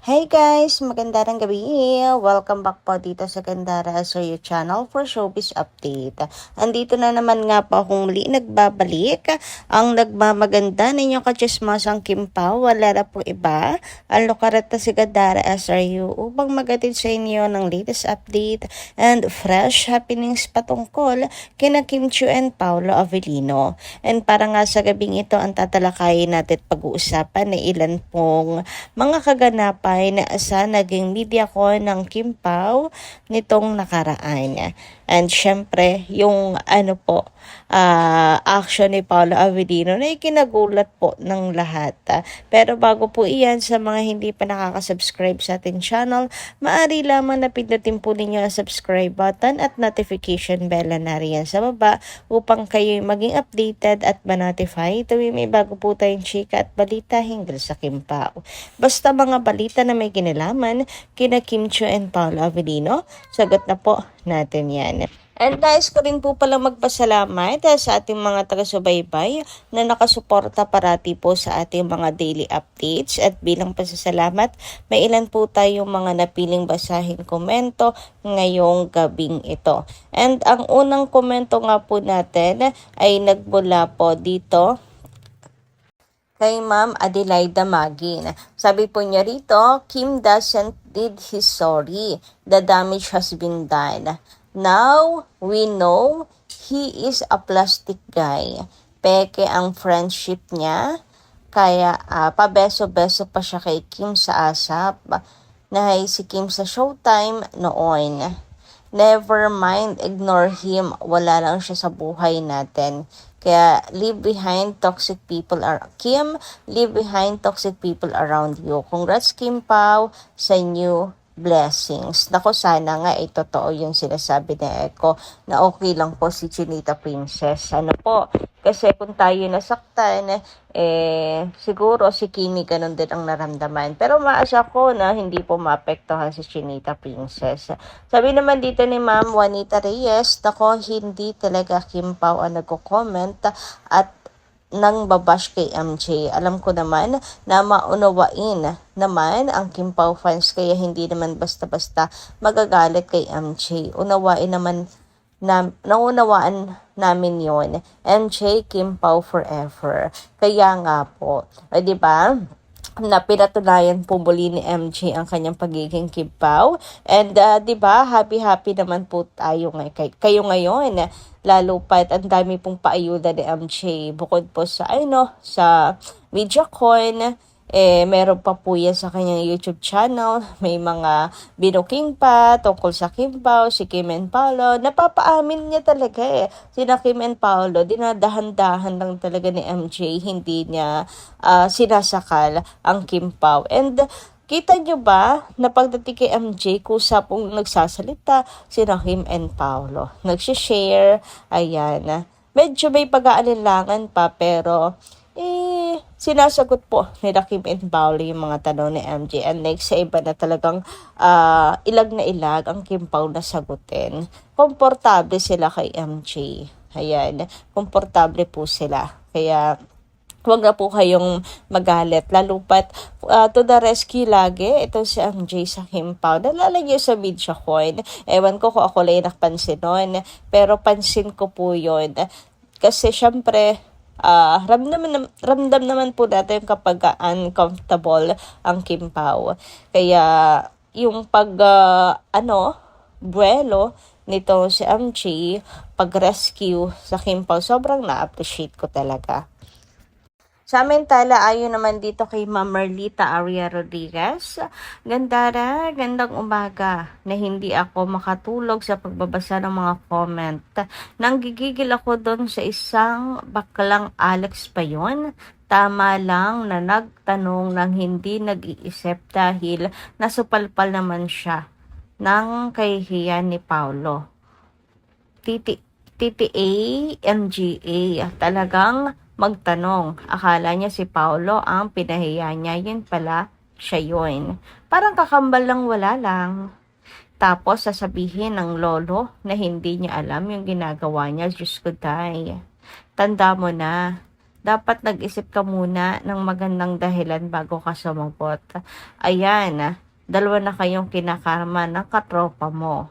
Hey guys! Magandang gabi! Welcome back po dito sa Gandara Asoyo Channel for Showbiz Update. Andito na naman nga po akong muli nagbabalik. Ang nagmamaganda ninyong kachismasang Kim Pao, wala na po iba. Ang lukarat na si Gandara Asoyo upang magatid sa inyo ng latest update and fresh happenings patungkol kina Kim Chiu and Paolo Avellino. And para nga sa gabing ito ang tatalakayin natin at pag-uusapan na ilan pong mga kaganapan na sa naging media ko ng Kim Pao nitong nakaraan. And syempre, yung action ni Paolo Avellino na ikinagulat po ng lahat. Pero bago po iyan, sa mga hindi pa nakaka-subscribe sa ating channel, maaari lamang na pindutin po ninyo ang subscribe button at notification bell na riyan sa baba upang kayo maging updated at ma-notify tuwing may bago po tayong chika at balita hinggil sa Kim Pao. Basta mga balita na may kinalaman kina Kim Chiu and Paolo Avellino, sagot na po natin yan. And guys, ko rin po pala magpasalamat sa ating mga taga-subaybay na nakasuporta parati po sa ating mga daily updates. At bilang pasasalamat, may ilan po tayong mga napiling basahin komento ngayong gabing ito. And ang unang komento nga po natin ay nagmula po dito kay Ma'am Adelaida Magin. Sabi po niya rito, Kim doesn't need his sorry. The damage has been done. Now, we know he is a plastic guy. Peke ang friendship niya. Kaya pabeso-beso pa siya kay Kim sa ASAP. Nahay si Kim sa Showtime noon. Never mind, ignore him. Wala lang siya sa buhay natin. Kaya leave behind toxic people Kim, leave behind toxic people around you. Congrats Kim Pao sa new blessings. Nako, sana nga totoo yung sinasabi ni Echo na okay lang po si Chinita Princess. Ano po? Kasi kung tayo nasaktan, siguro si Kimi ganun din ang naramdaman. Pero maasa ko na hindi po maapektuhan si Chinita Princess. Sabi naman dito ni Ma'am Juanita Reyes, nako, hindi talaga Kim Pao ang nagko-comment at nang babash kay MJ. Alam ko naman na maunawain naman ang Kim Pao fans, kaya hindi naman basta-basta magagalit kay MJ. Naunawaan namin yon. MJ, Kim Pao forever. Kaya nga po, di ba? Na pinatunayan po muli ni MJ ang kanyang pagiging Kim Pao. And 'di ba, happy naman po tayo kayo ngayon. Lalo pa ang dami pong paayuda ni MJ bukod po sa sa MediaCon. Meron pa po yan sa kanyang YouTube channel. May mga binuking pa tungkol sa Kim Pao, si Kim and Paolo. Napapaamin niya talaga Sina Kim and Paolo, dinadahan-dahan lang talaga ni MJ. Hindi niya sinasakal ang Kim Pao. And kita nyo ba na pagdating kay MJ, kusa pong nagsasalita sina Kim and Paolo. Nagsishare, ayan. Medyo may pag-aalinlangan pa pero sinasagot po ni Kim and Paolo yung mga tanong ni MJ. And next sa iba na talagang ilag na ilag ang Kim Pao na sagutin. Komportable sila kay MJ. Ayan, komportable po sila. Kaya huwag na po kayong magalit. Lalo pat to the rescue lagi. Ito si MJ sa Kim Pao. Nalalagay sa MediaCon. Ewan ko kung ako lang nakpansin nun. Pero pansin ko po yun. Kasi syempre, ramdam naman po natin kapag uncomfortable ang Kim Pao. Kaya yung buwelo nito si MJ, pag-rescue sa Kim Pao, sobrang na-appreciate ko talaga. Samantala, ayon naman dito kay Ma'am Marlita Aria Rodriguez, Gandara, gandang umaga na hindi ako makatulog sa pagbabasa ng mga comment. Nanggigigil ako doon sa isang baklang Alex pa yun. Tama lang na nagtanong ng hindi nag-iisip dahil nasupalpal naman siya ng kahihiyan ni Paolo. TTA, MGA, talagang magtanong. Akala niya si Paolo ang pinahiya niya, yun pala siya yun. Parang kakambal lang, wala lang. Tapos sasabihin ng lolo na hindi niya alam yung ginagawa niya. Diyos ko, day. Tanda mo na. dapat nag-isip ka muna ng magandang dahilan bago ka sumagot. Ayan, dalawa na kayong kinakarma ng katropa mo.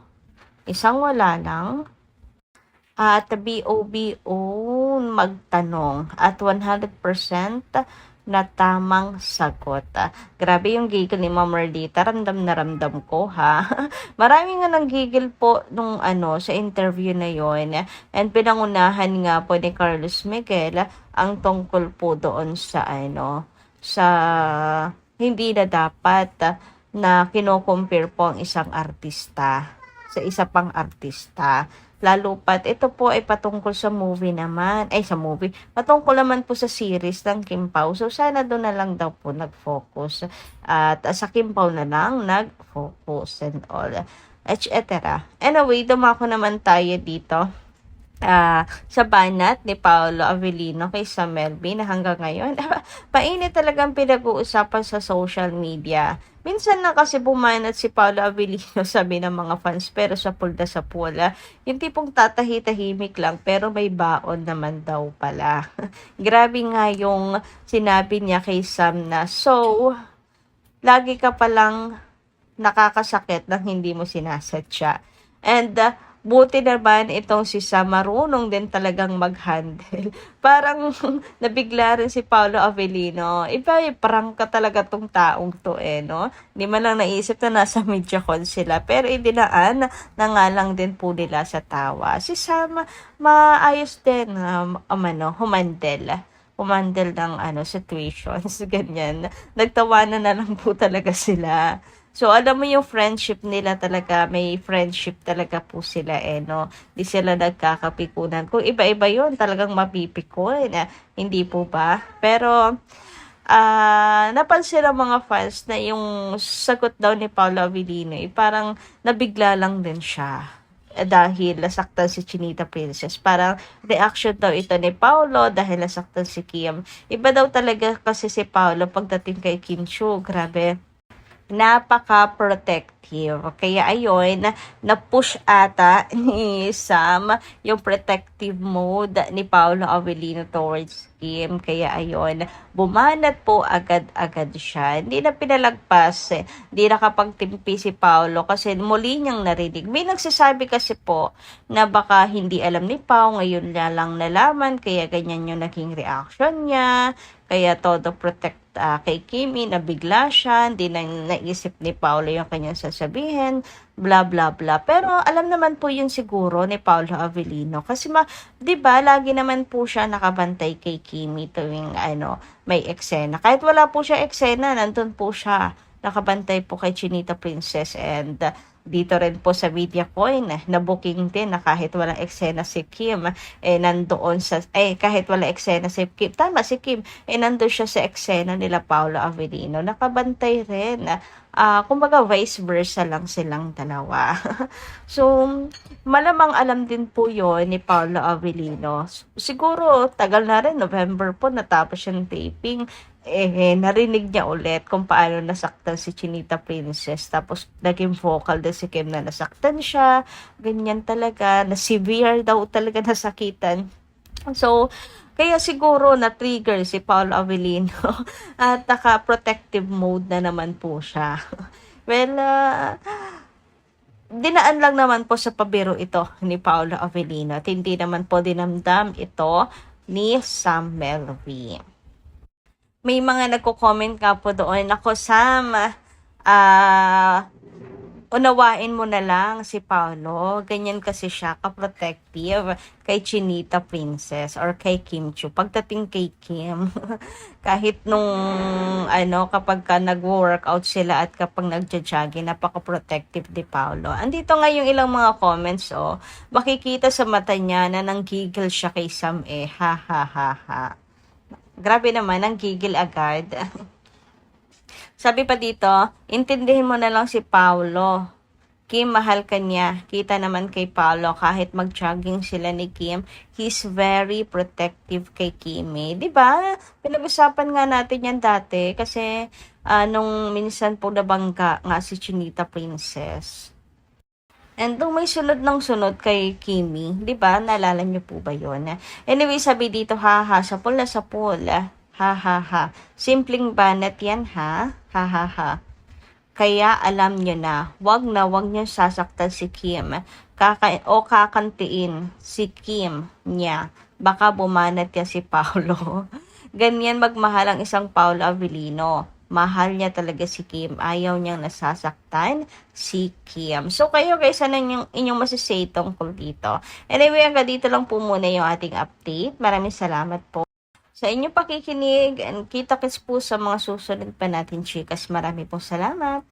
Isang wala lang, at BOBO magtanong at 100% na tamang sagot. Grabe yung gigil ni Ma'am Merlita, ramdam na ramdam ko ha. Marami nga nang gigil po nung sa interview na yon, and pinangunahan nga po ni Carlos Miguel ang tungkol po doon sa sa hindi na dapat na kino-compare po ang isang artista sa isa pang artista. Lalo pat ito po ay patungkol sa movie naman. Sa movie. Patungkol naman po sa series ng Kim Pao. So sana doon na lang daw po nag-focus. At sa Kim Pao na lang nag-focus and all. Etc. Anyway, dumako naman tayo dito. Sa banat ni Paolo Avellino kay Sam Melby na hanggang ngayon, painit talagang pinag-uusapan sa social media. Minsan na kasi bumanat si Paolo Avellino, sabi ng mga fans, pero sa pulda sa pula. Yung tipong tatahi-tahimik lang, pero may baon naman daw pala. Grabe nga yung sinabi niya kay Sam na, so, lagi ka palang nakakasakit nang hindi mo sinasadya. And, buti naman itong si Sam marunong din talagang mag-handle. Parang nabigla rin si Paolo Avellino. Iba, prank ka talaga tong taong to no? Hindi man lang naisip na nasa MediaCon sila. Pero idinaan na nga lang din po nila sa tawa. Si Sam, maayos din humandle ng situations, ganyan. Nagtawanan na lang po talaga sila. So, alam mo yung friendship nila talaga, may friendship talaga po sila no. Di sila nagkakapikunan. Kung iba-iba yun, talagang mapipikon. Hindi po ba? Pero, napansin ng mga fans na yung sagot daw ni Paolo Avellino, parang nabigla lang din siya. Dahil nasaktan si Chinita Princess. Parang reaction daw ito ni Paolo dahil nasaktan si Kim. Iba daw talaga kasi si Paolo pagdating kay Kim Chiu. Grabe, napaka-protective. Kaya ayun, na-push ata ni Sam yung protective mode ni Paolo Avellino towards Kim. Kaya ayun, bumanat po agad-agad siya. Hindi na pinalagpas, hindi nakapagtimpi si Paolo kasi muli niyang narinig. May nagsasabi kasi po na baka hindi alam ni Pao, ngayon niya lang nalaman, kaya ganyan yung naging reaction niya. Kaya todo protect kay Kimi, nabigla siya, hindi na naisip ni Paolo yung kanyang sasabihin, bla bla bla. Pero alam naman po yun siguro ni Paolo Avellino kasi 'di ba, lagi naman po siya nakabantay kay Kimi tuwing may eksena. Kahit wala po siya eksena, nandun po siya. Nakabantay po kay Chinita Princess and dito rin po sa MediaCon na booking din na kahit walang eksena si Kim nandoon sa kahit walang eksena si Kim, tama si Kim nandoon siya sa eksena nila Paolo Avellino, nakabantay rin. Kumbaga vice versa lang silang dalawa. So malamang alam din po yon ni Paolo Avellino. Siguro tagal na rin, November po natapos yung taping. Narinig niya ulit kung paano nasaktan si Chinita Princess. Tapos, naging vocal din si Kim na nasaktan siya. Ganyan talaga. Na severe daw talaga nasakitan. So, kaya siguro na-trigger si Paolo Avellino. At naka-protective mode na naman po siya. Well, dinaan lang naman po sa pabiro ito ni Paolo Avellino. At hindi naman po dinamdam ito ni Sam Melby. May mga nagko-comment ka po doon, ako Sam, unawain mo na lang si Paolo, ganyan kasi siya ka-protective kay Chinita Princess or kay Kim Chiu. Pagdating kay Kim, kahit nung kapag ka nag-workout sila at kapag nagja-jogging, napaka-protective ni Paolo. Andito nga yung ilang mga comments, makikita sa mata niya na nanggigil siya kay Sam ha ha ha ha. Grabe naman, ang gigil agad. Sabi pa dito, intindihin mo na lang si Paolo. Kim, mahal ka niya. Kita naman kay Paolo, kahit mag-jogging sila ni Kim, he's very protective kay Kimi. Diba? Pinag-usapan nga natin yan dati kasi nung minsan po nabangga nga si Chinita Princess. And kung may sunod ng sunod kay Kimi, 'di ba? Naalala niyo po ba 'yon? Anyway, sabi dito, ha ha, sapul na sapul. Ha ha ha. Simpleng banat 'yan, ha? Ha ha ha. Kaya alam niyo na, wag niyo sasaktan si Kim. Kakantiin si Kim niya. Baka bumanat yan si Paulo. Ganyan magmahal ang isang Paulo Avellino. Mahal niya talaga si Kim. Ayaw niyang nasasaktan si Kim. So kayo guys, ano inyong masasay tungkol dito? Anyway, hanggang dito lang po muna yung ating update. Maraming salamat po sa inyong pakikinig, and kita-kits po sa mga susunod pa natin, chikas. Marami pong salamat.